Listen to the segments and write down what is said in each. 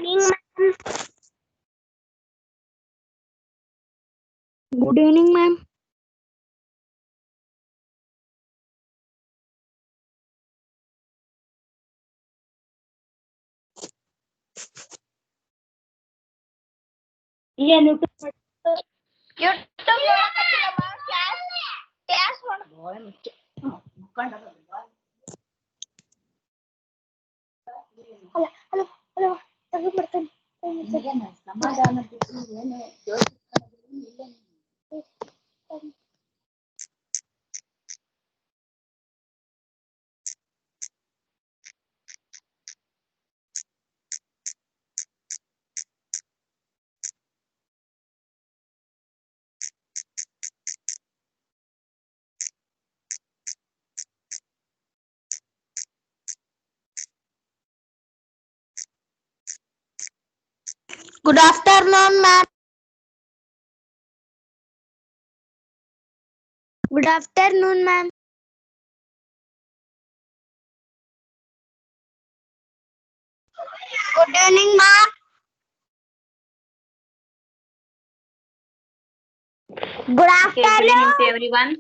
Good evening, ma'am. Yeah, YouTube. Good afternoon, ma'am. Good afternoon, ma'am. Good evening, ma'am. Good Okay, good evening afternoon. to everyone.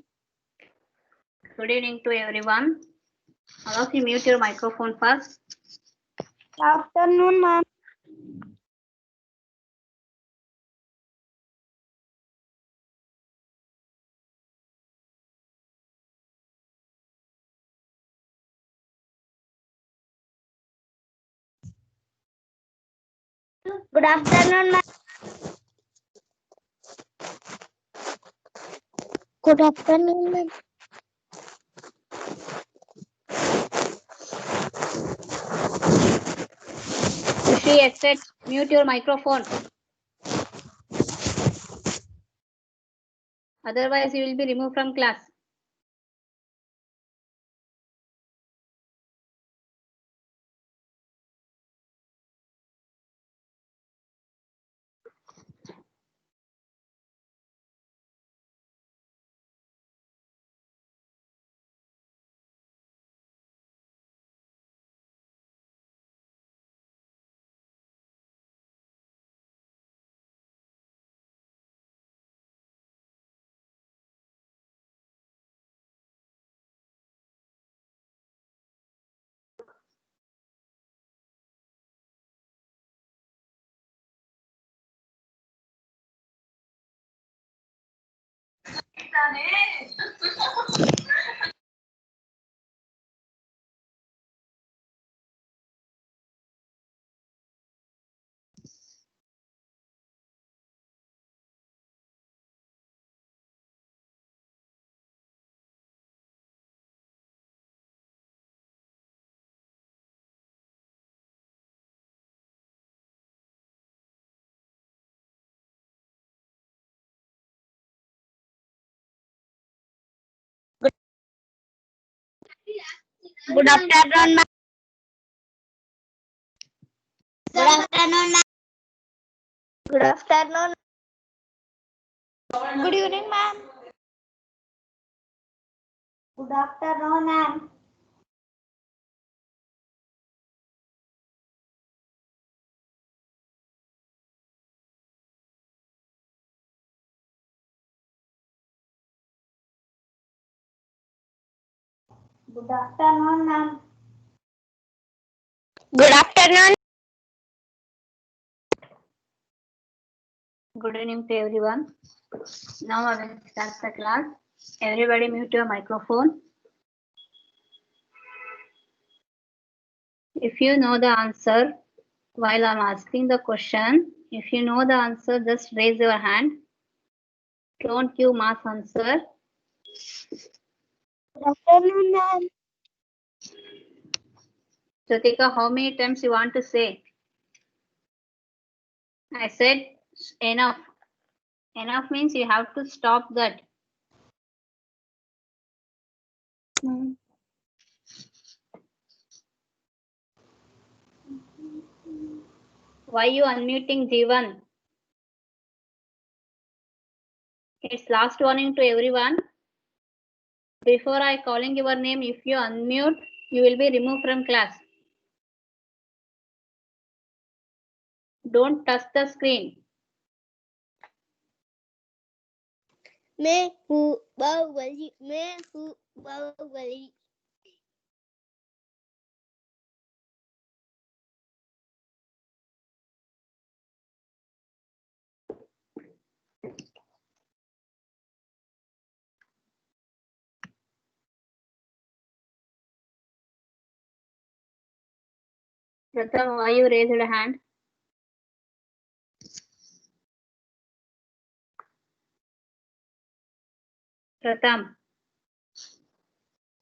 Good evening to everyone. All of you mute your microphone first. Good afternoon, ma'am. Good afternoon, ma'am. Good afternoon, ma'am. Shri, exit. Mute your microphone. Otherwise, you will be removed from class. Good afternoon, ma'am. Good afternoon, ma'am. Good afternoon. Good evening, ma'am. Good afternoon, ma'am. Good afternoon, ma'am. Good afternoon. Good evening to everyone. Now I will start the class. Everybody mute your microphone. If you know the answer while I'm asking the question, if you know the answer, just raise your hand. Don't give mass answer. Good afternoon, ma'am. Jyotika, how many times you want to say? I said enough. Enough means you have to stop that. Why you unmuting Jeevan? It's last warning to everyone. Before I calling your name, if you unmute, you will be removed from class. Don't touch the screen. मैं हूँ बाहुबली, मैं हूँ Baahubali. Pratham, why you raised your hand? Pratham,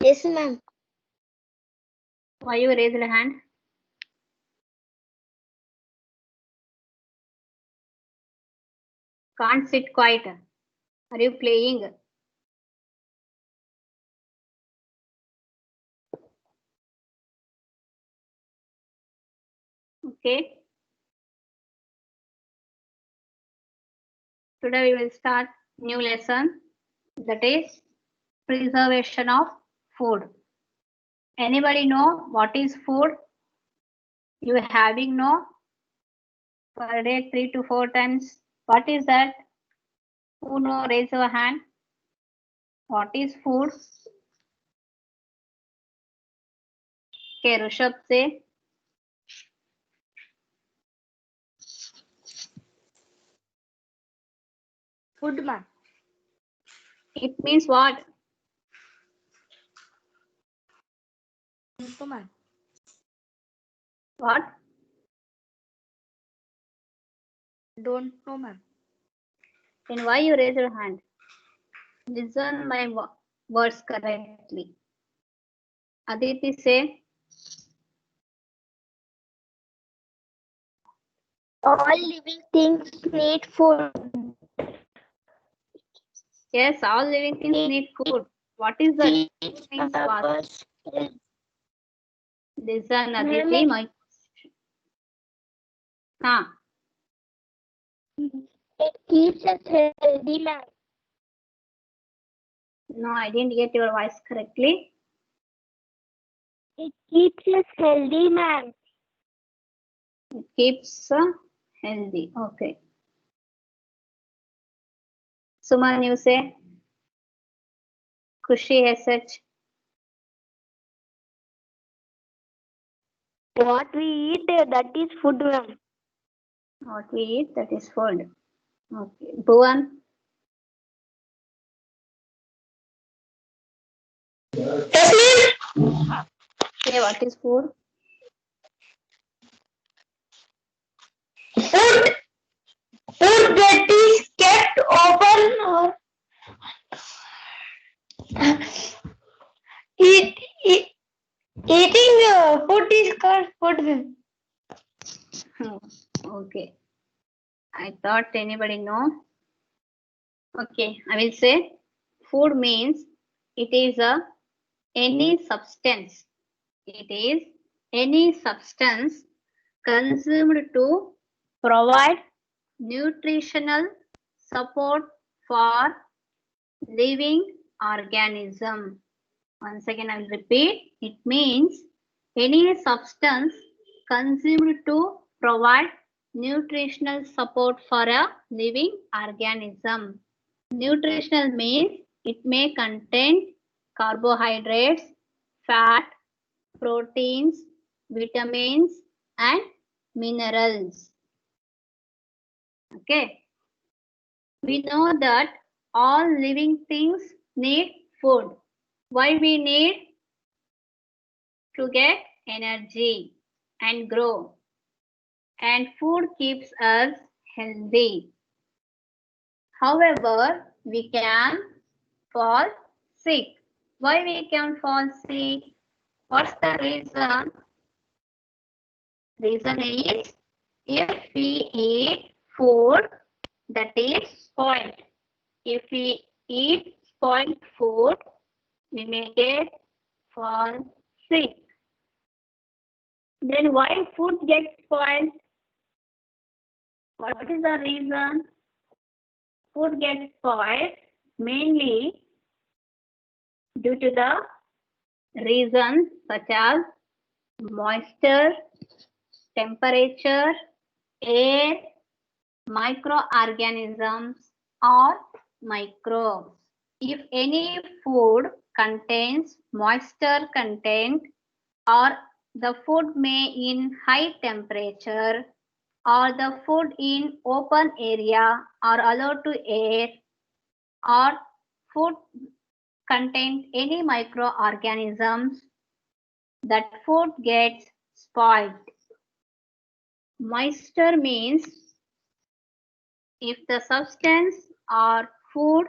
Yes, ma'am. why you raised your hand? Can't sit quiet. Are you playing? Okay. Today we will start new lesson, that is preservation of food. Anybody know what is food? You having no per day 3 to 4 times. What is that? Who know? Raise your hand. What is food? Okay, Rishabh say. Food, ma'am. It means what? Don't know, ma'am. What? Don't know, ma'am. Then why you raise your hand? Listen my words correctly. Aditi say. All living things need food. Yes, all living things need food. What is that? It Means keeps what? us Listen, Aditi, my healthy, ma'am. No, I didn't get your voice correctly. It keeps us healthy, ma'am. It keeps healthy. Okay. Suman, you say. Khushi SH. What we eat, that is food, ma'am. What we eat, that is food. Okay. Bhuvan. Yes, ma'am. Say what is food? Food that is kept open or eating food is called food, ma'am. Okay. I thought anybody know. Okay, I will say food means it is any substance. It is any substance consumed to provide nutritional support for living organism. Once again, I will repeat. It means any substance consumed to provide nutritional support for a living organism. Nutritional means it may contain carbohydrates, fat, proteins, vitamins, and minerals. Okay. We know that all living things need food. Why we need? To get energy and grow. And food keeps us healthy. However, we can fall sick. Why we can fall sick? What's the reason? Reason is if we eat food that is spoiled. If we eat spoiled food, we may get fall sick. Then why food gets spoiled? What is the reason? Food gets spoiled mainly due to the reasons such as moisture, temperature, air, microorganisms, or microbes. If any food contains moisture content, or the food made in high temperature, or the food in open area are allowed to air, or food contains any microorganisms, that food gets spoiled. Moisture means if the substance or food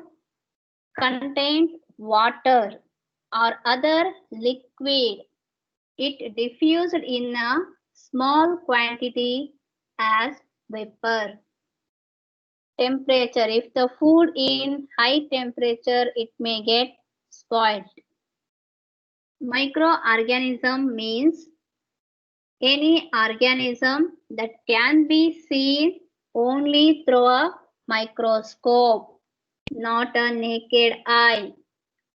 contains water or other liquid, it diffused in a small quantity as vapor. Temperature, if the food in high temperature, it may get spoiled. Microorganism means any organism that can be seen only through a microscope, not a naked eye.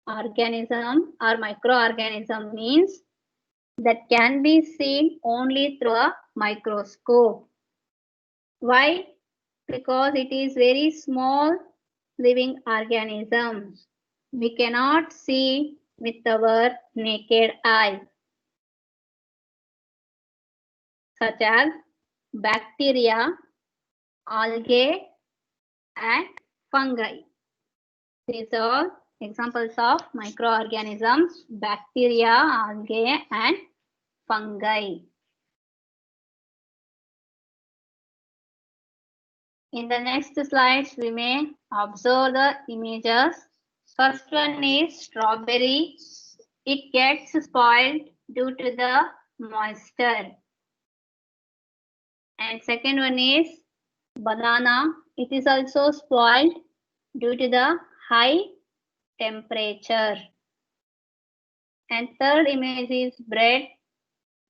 Organism or microorganism means that can be seen only through a microscope. Why? Because it is very small living organisms. We cannot see with our naked eye, such as bacteria, algae, and fungi. These are examples of microorganisms: bacteria, algae, and fungi. In the next slides, we may observe the images. First one is strawberry. It gets spoiled due to the moisture. And second one is banana. It is also spoiled due to the high temperature. And third image is bread.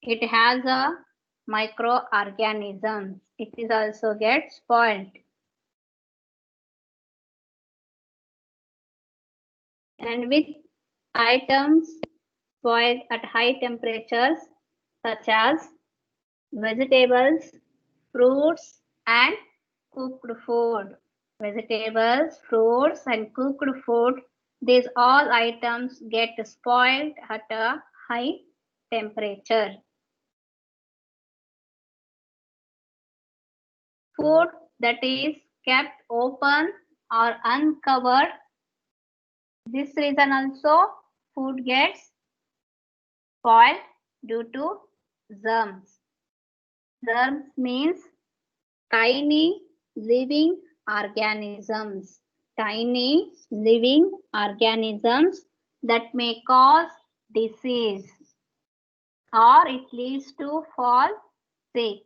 It has a microorganisms. It is also gets spoiled. And with items spoiled at high temperatures such as vegetables, fruits, and cooked food. Vegetables, fruits, and cooked food, these all items get spoiled at a high temperature. Food that is kept open or uncovered, this reason also food gets spoiled due to germs. Germs means tiny living organisms. Tiny living organisms that may cause disease or it leads to fall sick.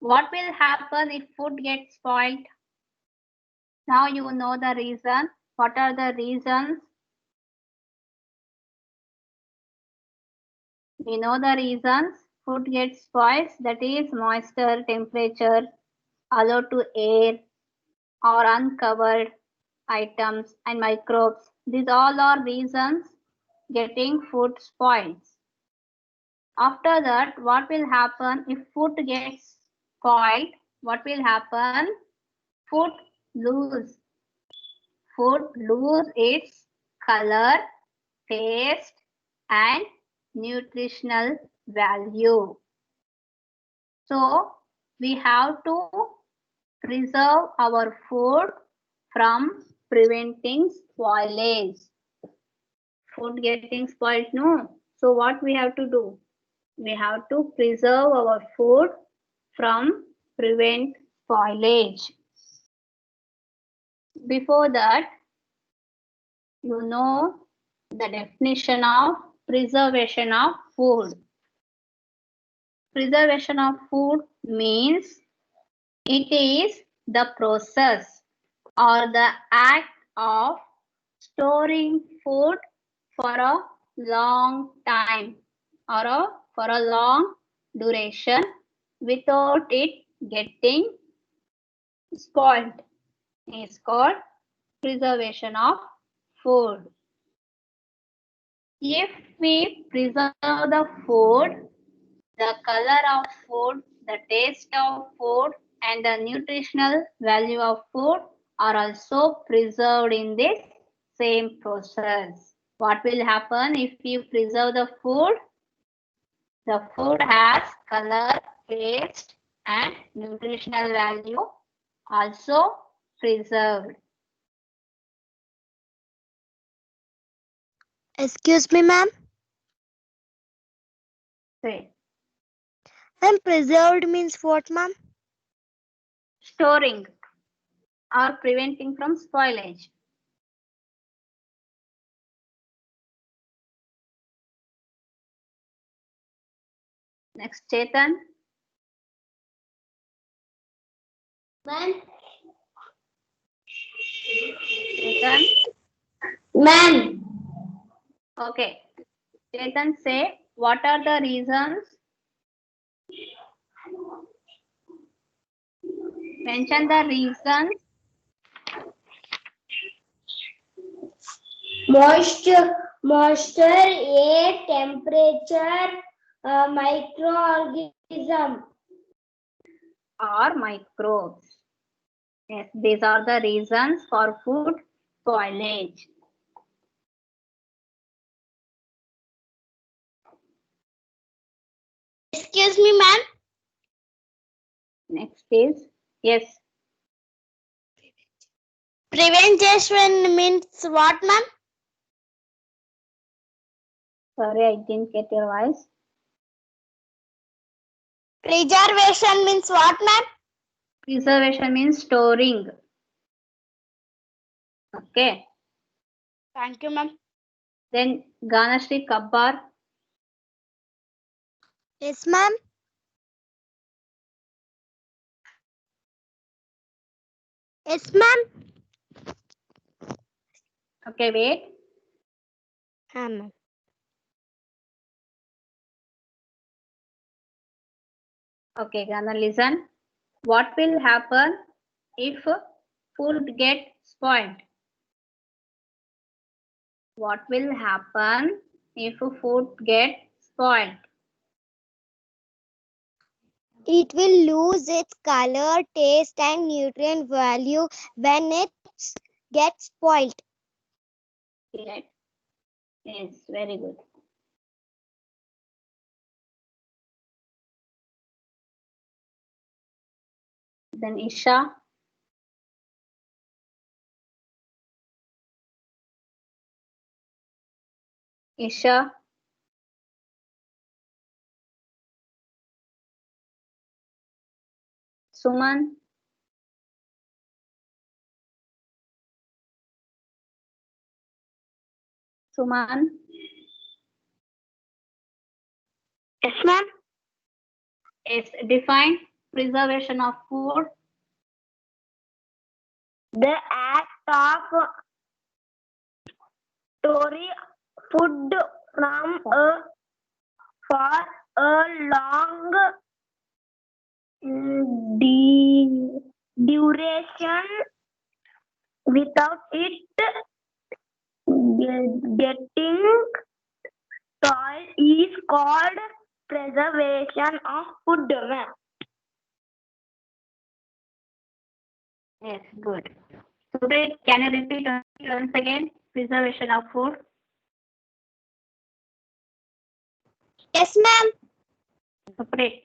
What will happen if food gets spoiled? Now you know the reason. What are the reasons? We know the reasons. Food gets spoiled, that is moisture, temperature, allowed to air, or uncovered items and microbes. These all are reasons getting food spoiled. After that, what will happen if food gets spoiled? What will happen? Food lose its color, taste, and nutritional value. So we have to preserve our food from preventing spoilage. Food getting spoiled, no. So what we have to do? We have to preserve our food from prevent spoilage. Before that, you know the definition of preservation of food. Preservation of food means it is the process or the act of storing food for a long time or for a long duration without it getting spoiled. Is called preservation of food. If we preserve the food, the color of food, the taste of food, and the nutritional value of food are also preserved in this same process. What will happen if you preserve the food? The food has color, taste, and nutritional value also preserved. Excuse me, ma'am. Say, And preserved means what, ma'am? storing or preventing from spoilage. Next, Chetan. Ma'am. Chetan. Ma'am. Okay. Chetan, say, what are the reasons? Mention the reasons. Moisture, air, temperature, microorganism. Or microbes. Yes, these are the reasons for food spoilage. Excuse me, ma'am. Next is, yes, Prevention means what, ma'am? sorry, I didn't get your voice. Preservation means what, ma'am? Preservation means storing. Okay. Thank you, ma'am. Then Ganashri Kabbar. Yes, ma'am. Yes, ma'am. Okay, wait. Ma'am. Okay, Gana, listen. What will happen if food get spoiled? What will happen if food get spoiled? It will lose its color, taste, and nutrient value when it gets spoiled. Correct. Yes, very good. Then Isha. Isha. Suman. Suman. Yes, ma'am. Is define preservation of food. The act of storing food from for a long duration without it getting spoiled is called preservation of food, ma'am. Yes, good. Supreet, can you repeat once again? Preservation of food. Yes, ma'am. Supreet.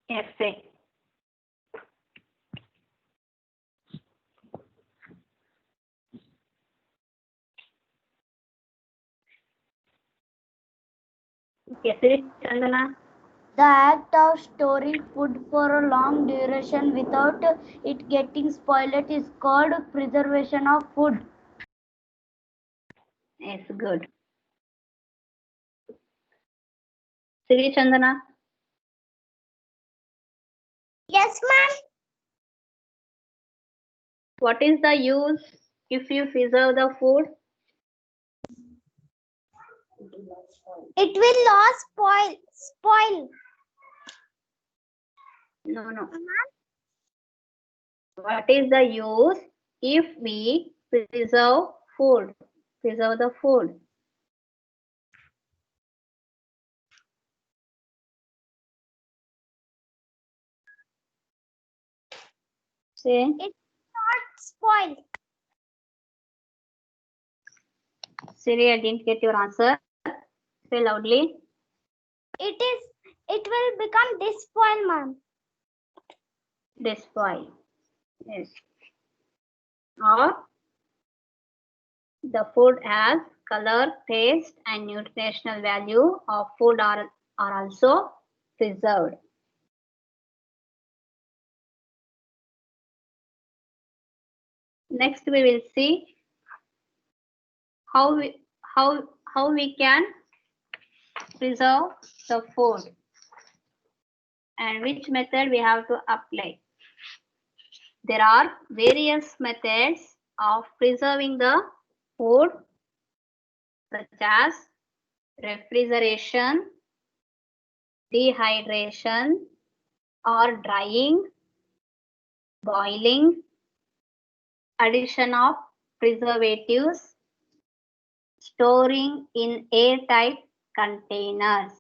Yes, say. Yes, Chandana. The act of storing food for a long duration without it getting spoiled is called preservation of food. Yes, good. Sri Chandana. Yes, ma'am. What is the use if you preserve the food? It will not spoil. No. What is the use if we preserve food? Preserve the food. Say. It's not spoiled. Siri, I didn't get your answer. Say loudly. It will become despoiled, ma'am. Despoil. Yes. Or the food has color, taste, and nutritional value of food are also preserved. Next, we will see how we can preserve the food and which method we have to apply. There are various methods of preserving the food, such as refrigeration, dehydration or drying, boiling, addition of preservatives, storing in airtight containers.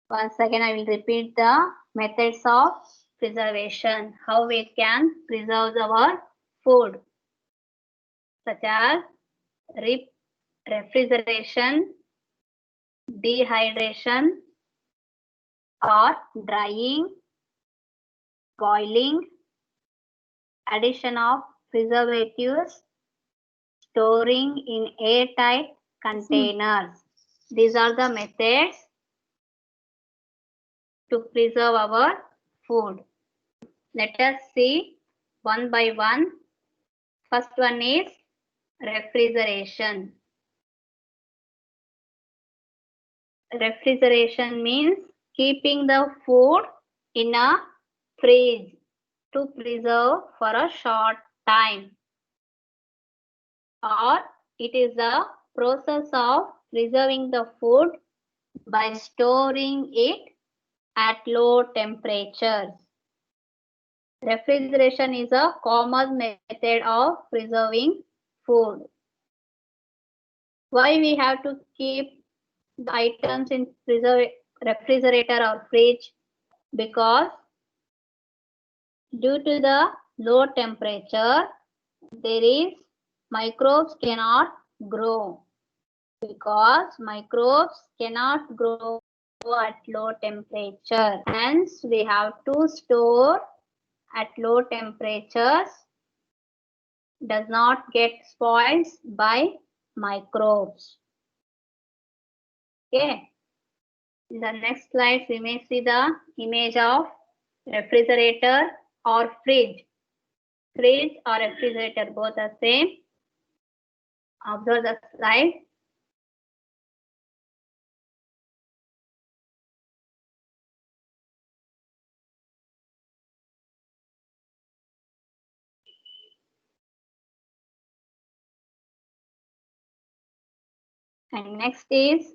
Once again, I will repeat the methods of preservation, how we can preserve our food, such as refrigeration, dehydration or drying, boiling, addition of preservatives, storing in airtight containers. These are the methods to preserve our food. Let us see one by one. First one is refrigeration. Refrigeration means keeping the food in a fridge to preserve for a short time. Or it is the process of preserving the food by storing it at low temperatures. Refrigeration is a common method of preserving food. Why we have to keep the items in refrigerator or fridge? Because due to the low temperature, there is microbes cannot grow. Because microbes cannot grow at low temperature. Hence, we have to store at low temperatures, does not get spoiled by microbes. Okay. In the next slide, we may see the image of refrigerator or fridge. Fridge or refrigerator, both are same. Observe the slide. And next is,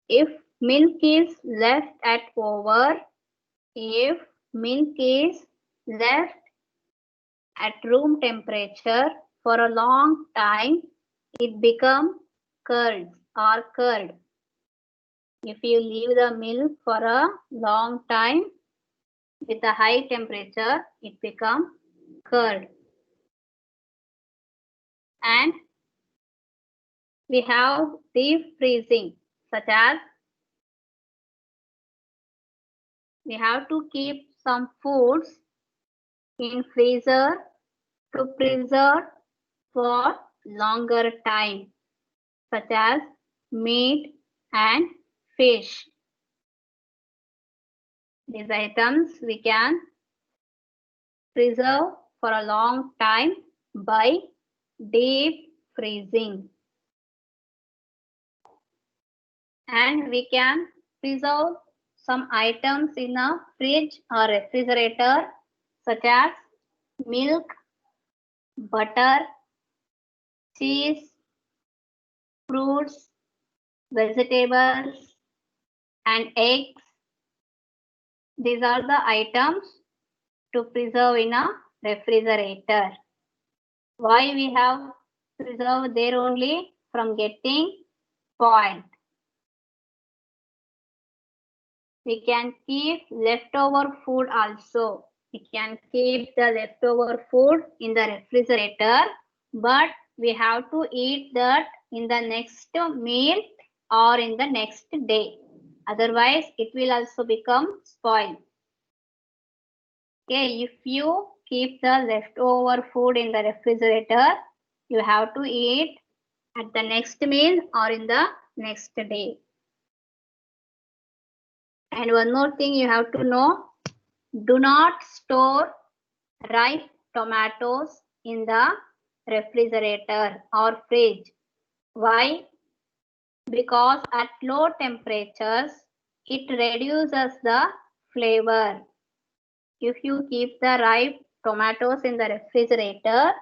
if milk is left at over, if milk is left at room temperature for a long time, it becomes curd or curd. If you leave the milk for a long time with a high temperature, it becomes curd. And we have deep freezing, such as we have to keep some foods in freezer to preserve for longer time, such as meat and fish. These items we can preserve for a long time by deep freezing. And we can preserve some items in a fridge or refrigerator, such as milk, butter, cheese, fruits, vegetables, and eggs. These are the items to preserve in a refrigerator. Why we have preserved there only? From getting spoiled. We can keep leftover food also. We can keep the leftover food in the refrigerator, but we have to eat that in the next meal or in the next day. Otherwise, it will also become spoiled. Okay, if you keep the leftover food in the refrigerator, you have to eat at the next meal or in the next day. And one more thing you have to know, do not store ripe tomatoes in the refrigerator or fridge. Why? Because at low temperatures, it reduces the flavor. If you keep the ripe tomatoes in the refrigerator,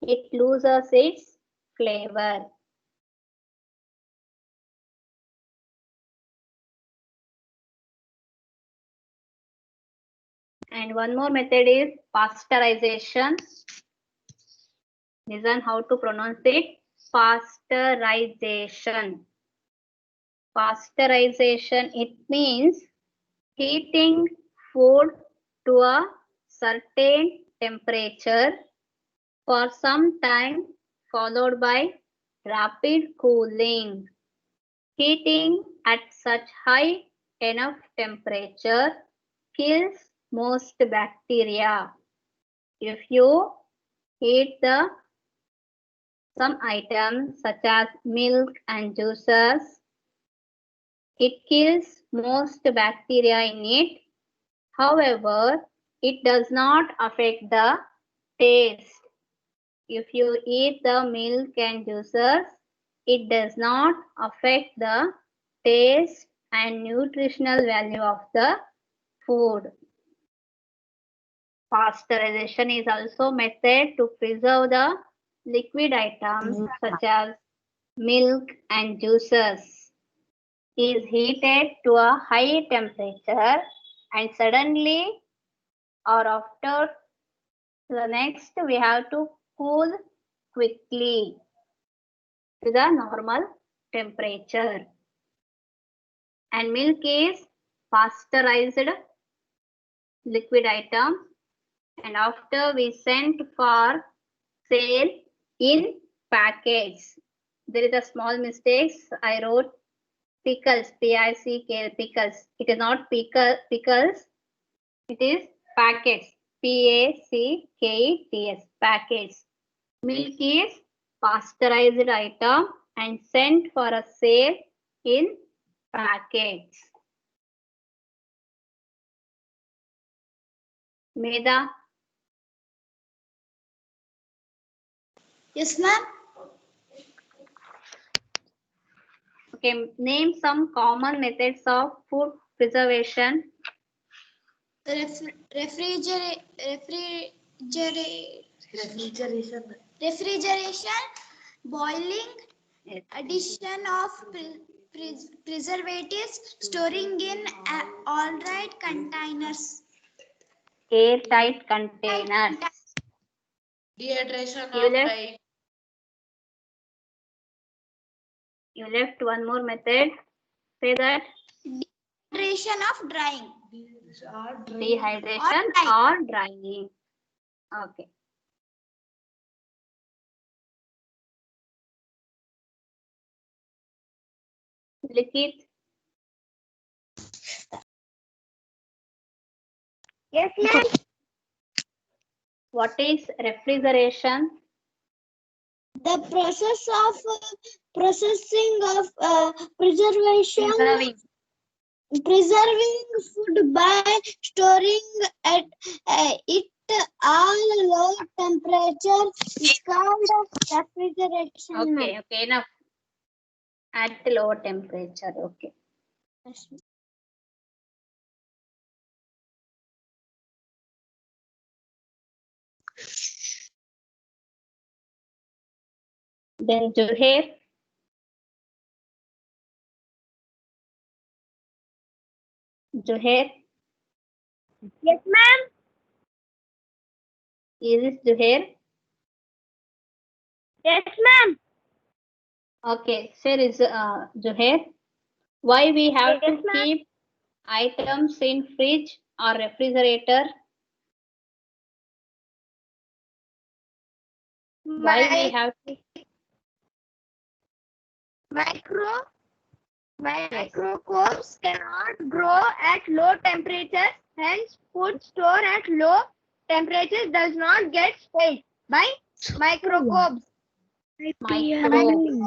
it loses its flavor. And one more method is pasteurization. Listen how to pronounce it. Pasteurization. Pasteurization, it means heating food to a certain temperature for some time, followed by rapid cooling. Heating at such high enough temperature kills most bacteria. If you heat some items such as milk and juices, it kills most bacteria in it. However, it does not affect the taste. If you eat the milk and juices, it does not affect the taste and nutritional value of the food. Pasteurization is also method to preserve the liquid items such as milk and juices. Is heated to a high temperature and suddenly or after the next we have to cool quickly to the normal temperature. And milk is pasteurized liquid item, and after we sent for sale in packets. There is a small mistake. I wrote pickles, P-I-C-K, pickles. It is not pickles. It is packets, P-A-C-K-E-T-S, packets. Milk is pasteurized item and sent for a sale in packets. Meda? Yes, ma'am. Okay, name some common methods of food preservation. Refrigeration, boiling, Yes. addition of preservatives, storing in all right containers. Airtight containers. Dehydration You of left, dye. you left one more method. Say that. Dehydration of drying. Dehydration or drying. Okay. Likit. Yes, ma'am. What is refrigeration? The process of processing of preservation. Preserving food by storing at it all low temperature is called refrigeration. Okay, okay, enough. At low temperature, okay. Then Juhair. Juhair. Yes, ma'am. Is this Juhair? Yes, ma'am. Okay, sir is Juhair. Why we have Yes, to ma'am. keep items in fridge or refrigerator? Why we have to? Microbes cannot grow at low temperatures, hence food stored at low temperatures does not get spoiled by microbes. Microbes.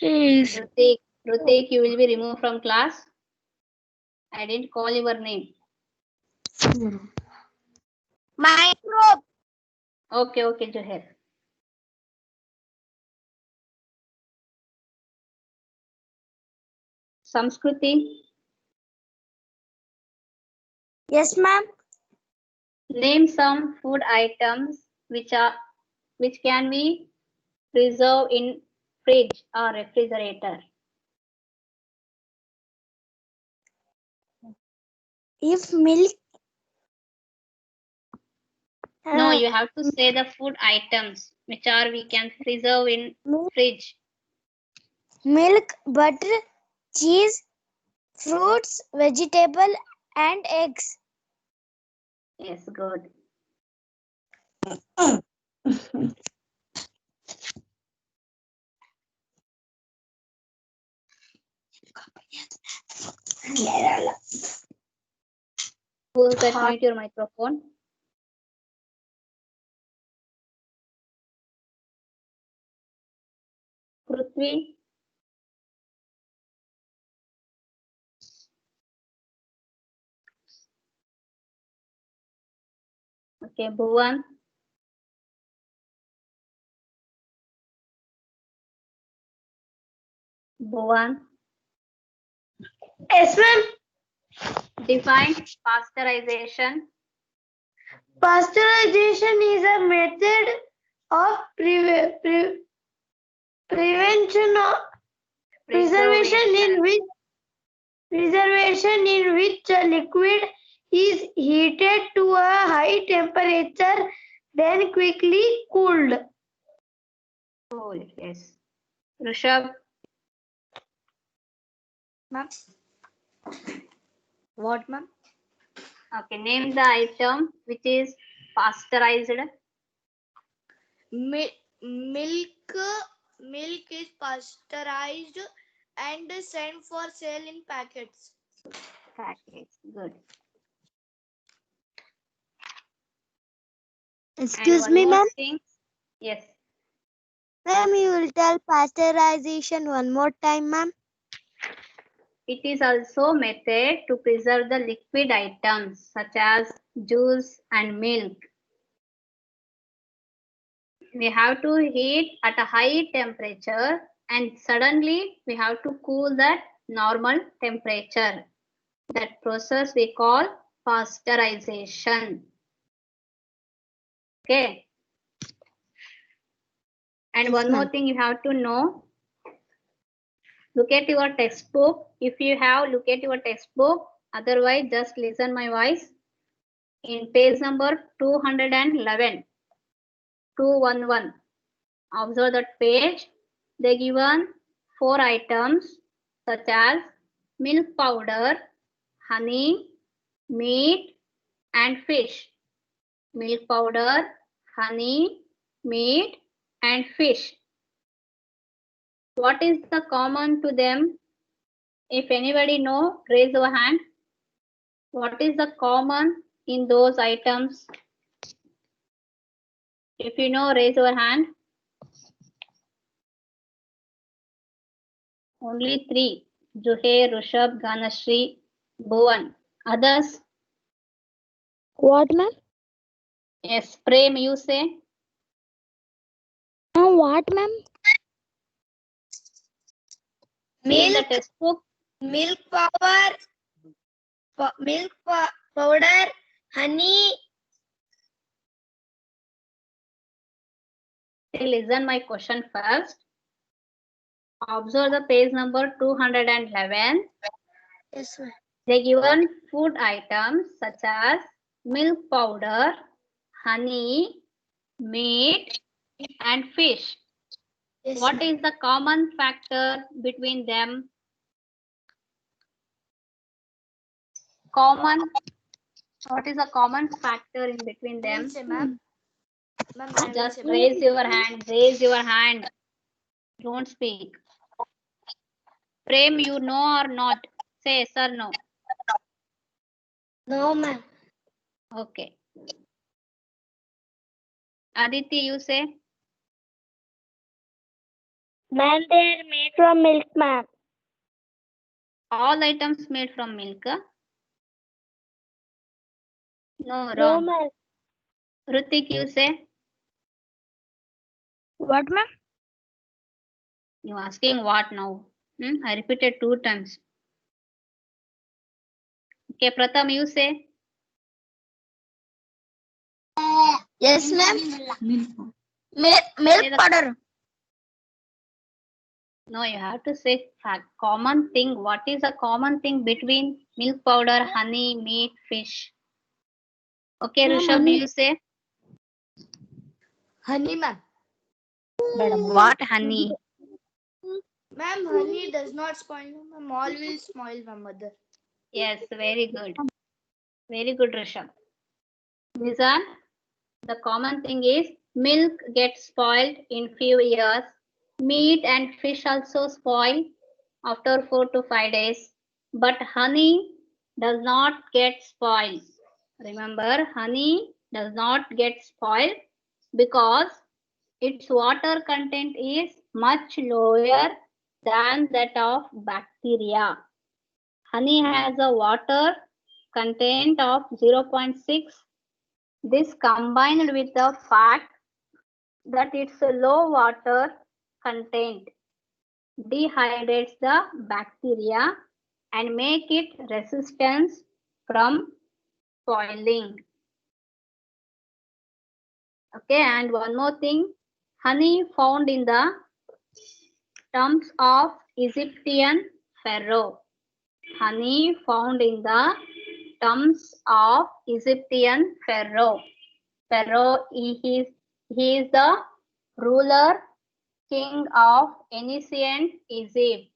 Yes. Rutik, you will be removed from class. I didn't call your name. Microbe. Okay, Joher. Samskruti, Yes, ma'am. name some food items which can be preserved in fridge or refrigerator. If milk. No, you have to say the food items which we can preserve in fridge. Milk, butter, cheese, fruits, vegetable, and eggs. Yes, good. Who's that? Mute your microphone. Prithvi. Okay, Bhuvan. Bhuvan. Yes, ma'am. Define pasteurization. Pasteurization is a method of prevention of preservation in which a liquid is heated to a high temperature, then quickly cooled. Oh, yes. Rishabh. Ma'am. What, ma'am? Okay, name the item which is pasteurized. Milk is pasteurized and sent for sale in packets. Packets, good. Excuse And me, one more ma'am. thing. Yes. Ma'am, you will tell pasteurization one more time, ma'am. It is also method to preserve the liquid items such as juice and milk. We have to heat at a high temperature and suddenly we have to cool that normal temperature. That process we call pasteurization. Okay. And Yes, one more ma'am. thing you have to know. Look at your textbook. If you have, look at your textbook. Otherwise, just listen my voice. In page number 211, 211. Observe that page. They given 4 items such as milk powder, honey, meat, and fish. Milk powder, honey, meat, and fish. What is the common to them? If anybody know, raise your hand. What is the common in those items? If you know, raise your hand. Only 3. Juhe, Rushabh, Ganashri, Bhuvan. Others? What, ma'am? Yes, Prem, you say. What, ma'am? See the textbook. Milk powder, honey. Listen my question first. Observe the page number 211. Yes, ma'am. They given food items such as milk powder, honey, meat, and fish. Yes, What is the common factor between them? What is the common factor in between them? ma'am? Just raise your hand. Raise your hand. Don't speak. Prem, you know or not? Say yes or no. No, ma'am. Okay. Aditi, you say? Ma'am, they are made from milk, ma'am. All items made from milk? No, No, wrong. ma'am. Ritik, you say? What, ma'am? You asking what now? I repeated 2 times. Okay, Pratham, you say? Yes, ma'am. Milk Say the- powder. No, you have to say fact. Common thing. What is a common thing between milk powder, honey, meat, fish? Okay, Ma'am, Rishabh, honey. you say? Honey, ma'am. What honey? Ma'am, honey does not spoil. Ma'am, all will spoil, my mother. Yes, very good. Very good, Rishabh. Nizan, the common thing is milk gets spoiled in few years. Meat and fish also spoil after 4 to 5 days. But honey does not get spoiled. Remember, honey does not get spoiled because its water content is much lower than that of bacteria. Honey has a water content of 0.6. This combined with the fact that its low water content dehydrates the bacteria and make it resistant from spoiling. Okay, and one more thing, honey found in the tombs of Egyptian pharaoh. Honey found in the tombs of Egyptian pharaoh. Pharaoh, he is the ruler, king of ancient Egypt.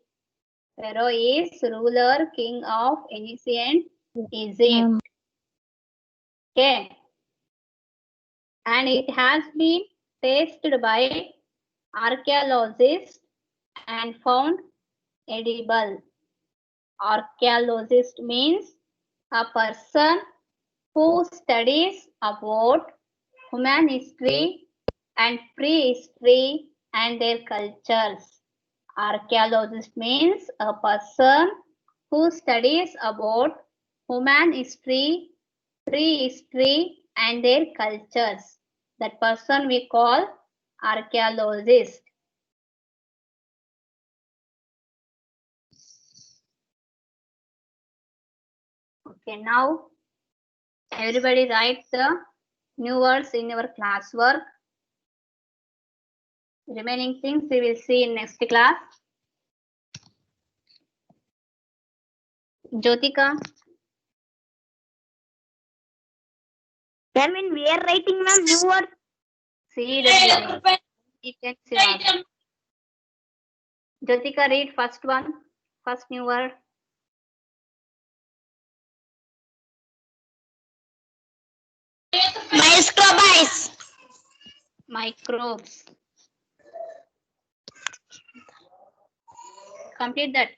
Pharaoh is ruler, king of ancient Egypt. Okay. And it has been tasted by archaeologists and found edible. Archaeologist means a person who studies about human history and prehistory and their cultures. Archaeologist means a person who studies about human history, prehistory and their cultures. That person we call archaeologist. Okay, now everybody write the new words in your classwork. Remaining things we will see in next class. Jyotika. Ma'am, we are writing, ma'am, new words. See the Jyotika, read first one. First new word. Microbes. Microbes. Complete that.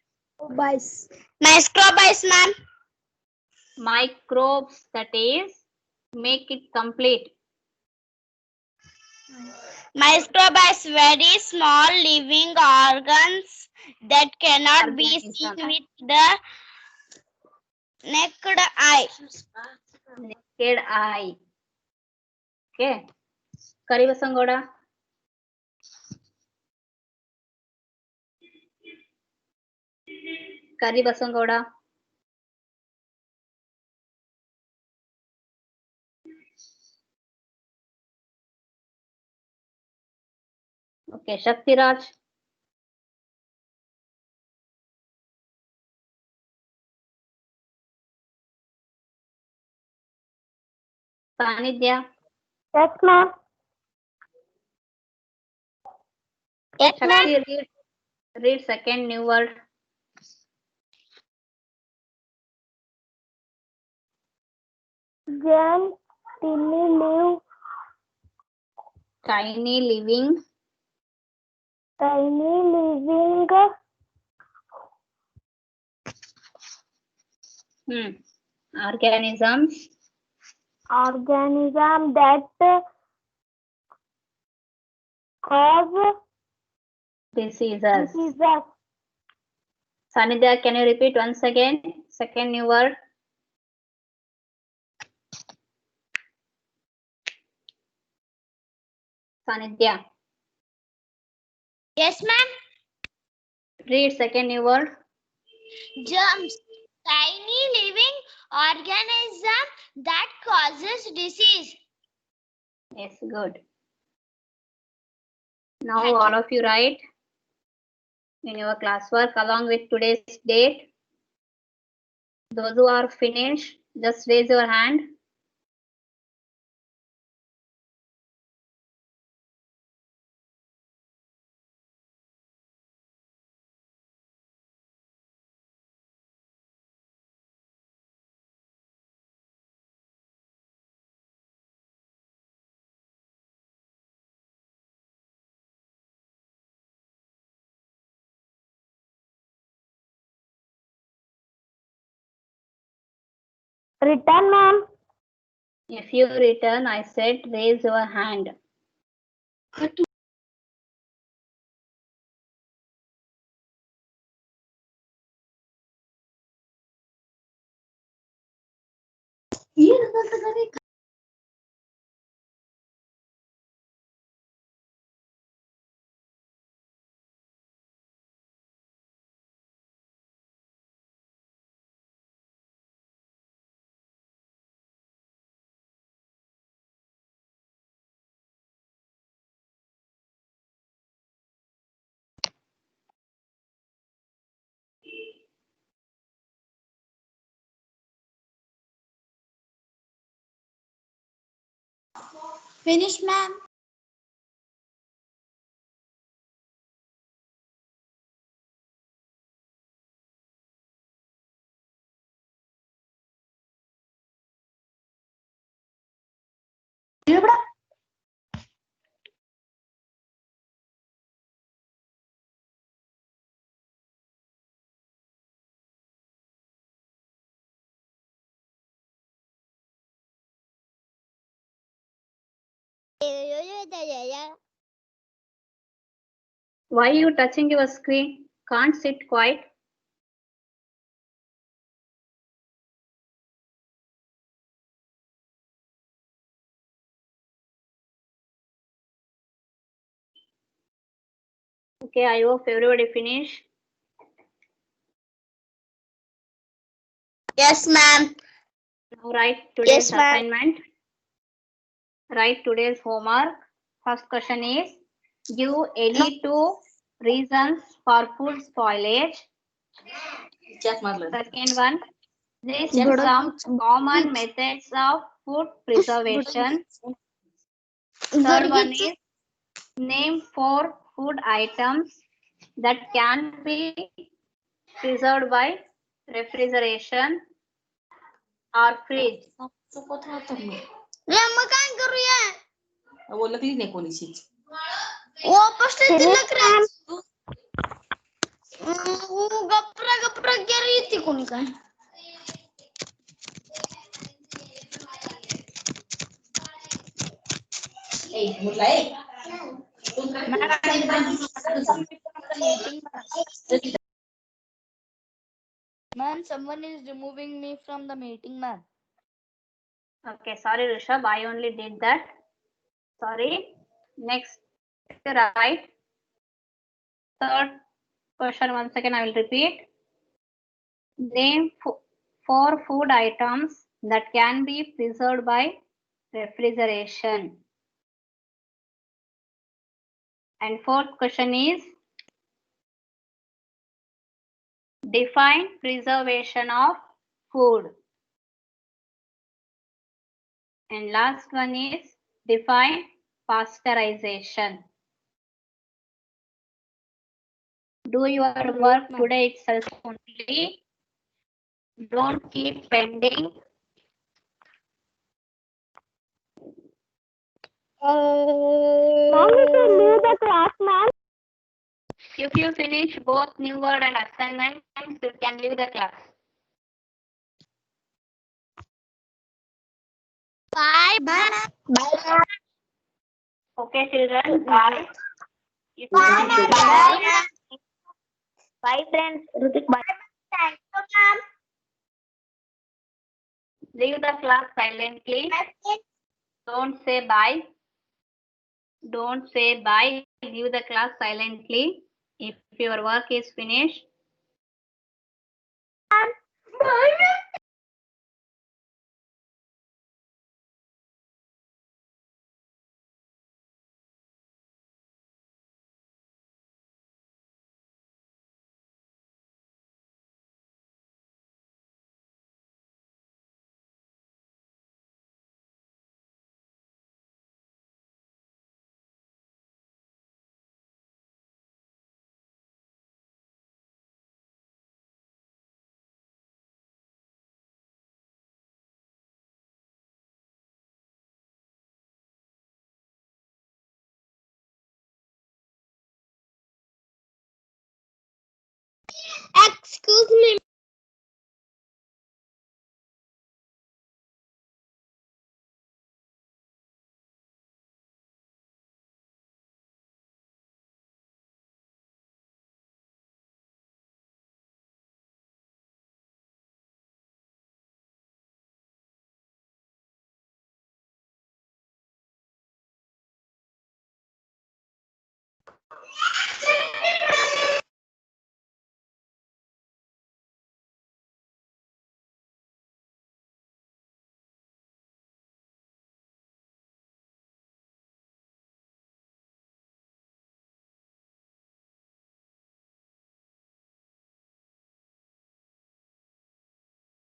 Microbes, ma'am. Microbes, that is, make it complete. Microbes, very small living organs that cannot be seen with the naked eye. Naked eye. Okay. Karivasangoda. Karivasangoda. Okay, Shaktiraj. Sanidhya. Yes, ma'am. Yes, ma'am. Shakti, read second new word. Jan, tiny leaf, Tiny living. Tiny living Organisms. organism that cause Diseases. diseases. Sanidhya, can you repeat once again? Second new word. Sanidhya, Yes, ma'am. read second new word. Germs. Tiny living organism that causes disease. Yes, good. Now Thank all of you write in your classwork along with today's date. Those who are finished, just raise your hand. Written, ma'am. If you return, I said raise your hand. Finish, ma'am. Why are you touching your screen? Can't sit quiet. Okay, I hope everybody finish. Yes, ma'am. Now write today's Yes, ma'am. assignment. Write today's homework. First question is, give any two reasons for food spoilage. Second one, list some common methods of food preservation. Third one is, name 4 food items that can be preserved by refrigeration or fridge. मग काय करूया ओळखली नाही कोणीशीच वापस तिलक रे गप्रा गप्रा गेली येते कोणी काय Ma'am, someone is removing me from the meeting, ma'am. Okay, sorry Rishabh, I only did that. Sorry. Next, right. Third question, once again I will repeat. Name 4 food items that can be preserved by refrigeration. And fourth question is, define preservation of food. And last one is, define pasteurization. Do your work today itself only. Don't keep pending. Mom, you can leave the class, ma'am. If you finish both new word and assignments, you can leave the class. Bye. Bye. Bye. Okay, children. Bye. If you Bye. finish the Bye. word, Bye, friends. Rutik, bye. Thank you, ma'am. leave the class silently. Don't say bye. Don't say bye. Leave the class silently. If your work is finished, Bye. Excuse me.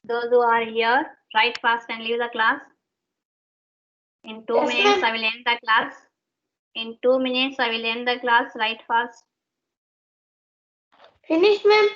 those who are here, write fast and leave the class. In 2 Yes, minutes, ma'am. I will end the class. In 2 minutes, I will end the class. Write fast. Finish, ma'am.